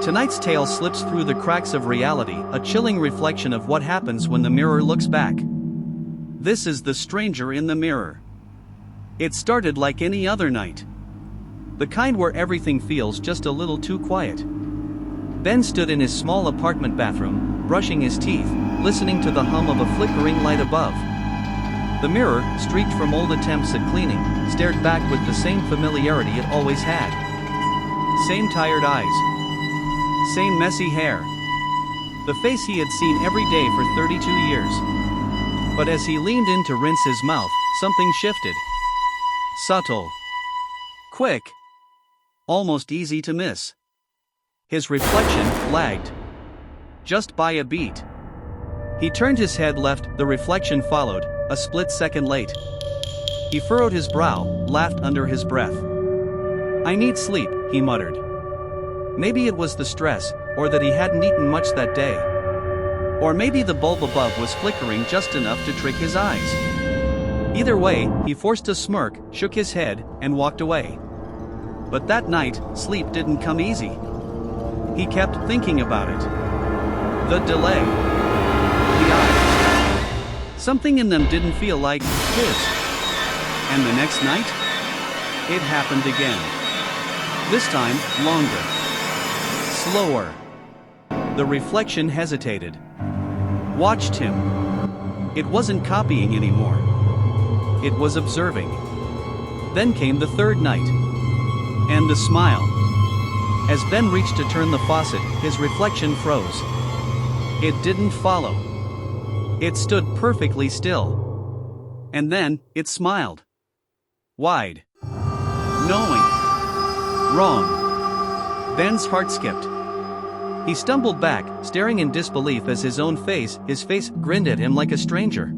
Tonight's tale slips through the cracks of reality, a chilling reflection of what happens when the mirror looks back. This is The Stranger in the Mirror. It started like any other night. The kind where everything feels just a little too quiet. Ben stood in his small apartment bathroom, brushing his teeth, listening to the hum of a flickering light above. The mirror, streaked from old attempts at cleaning, stared back with the same familiarity it always had. Same tired eyes. Same messy hair. The face he had seen every day for 32 years. But as he leaned in to rinse his mouth, something shifted. Subtle. Quick. Almost easy to miss. His reflection lagged. Just by a beat. He turned his head left, the reflection followed, a split second late. He furrowed his brow, laughed under his breath. "I need sleep," he muttered. Maybe it was the stress, or that he hadn't eaten much that day. Or maybe the bulb above was flickering just enough to trick his eyes. Either way, he forced a smirk, shook his head, and walked away. But that night, sleep didn't come easy. He kept thinking about it. The delay. The eyes. Something in them didn't feel like his. And the next night? It happened again. This time, longer. Slower. The reflection hesitated. Watched him. It wasn't copying anymore. It was observing. Then came the third night. And the smile. As Ben reached to turn the faucet, his reflection froze. It didn't follow. It stood perfectly still. And then, it smiled. Wide. Knowing. Wrong. Ben's heart skipped. He stumbled back, staring in disbelief as his face grinned at him like a stranger.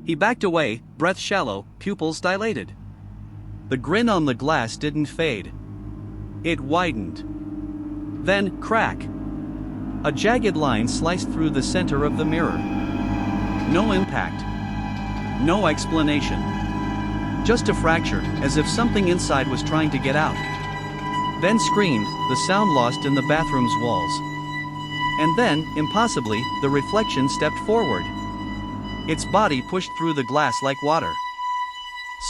He backed away, breath shallow, pupils dilated. The grin on the glass didn't fade. It widened. Then, crack. A jagged line sliced through the center of the mirror. No impact. No explanation. Just a fracture, as if something inside was trying to get out. Ben screamed, the sound lost in the bathroom's walls. And then, impossibly, the reflection stepped forward. Its body pushed through the glass like water.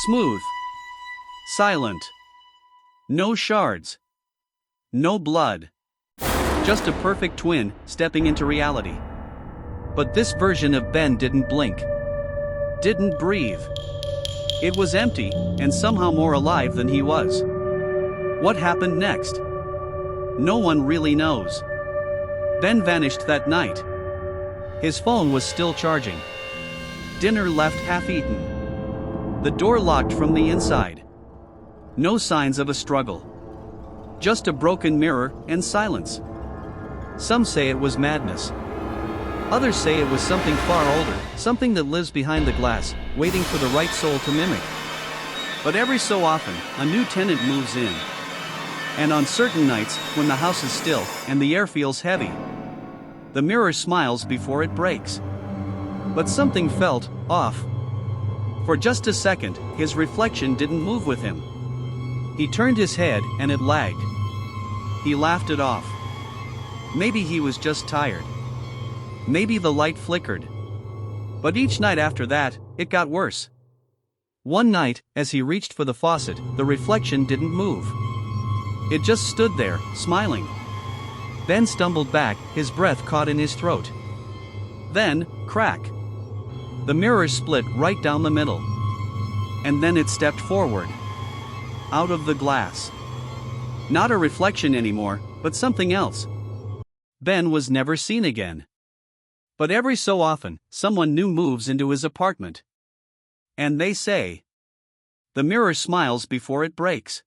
Smooth. Silent. No shards. No blood. Just a perfect twin, stepping into reality. But this version of Ben didn't blink. Didn't breathe. It was empty, and somehow more alive than he was. What happened next? No one really knows. Ben vanished that night. His phone was still charging. Dinner left half-eaten. The door locked from the inside. No signs of a struggle. Just a broken mirror and silence. Some say it was madness. Others say it was something far older, something that lives behind the glass, waiting for the right soul to mimic. But every so often, a new tenant moves in. And on certain nights, when the house is still and the air feels heavy, the mirror smiles before it breaks. But something felt off. For just a second, his reflection didn't move with him. He turned his head and it lagged. He laughed it off. Maybe he was just tired. Maybe the light flickered. But each night after that, it got worse. One night, as he reached for the faucet, the reflection didn't move. It just stood there, smiling. Ben stumbled back, his breath caught in his throat. Then, crack. The mirror split right down the middle. And then it stepped forward. Out of the glass. Not a reflection anymore, but something else. Ben was never seen again. But every so often, someone new moves into his apartment. And they say, the mirror smiles before it breaks.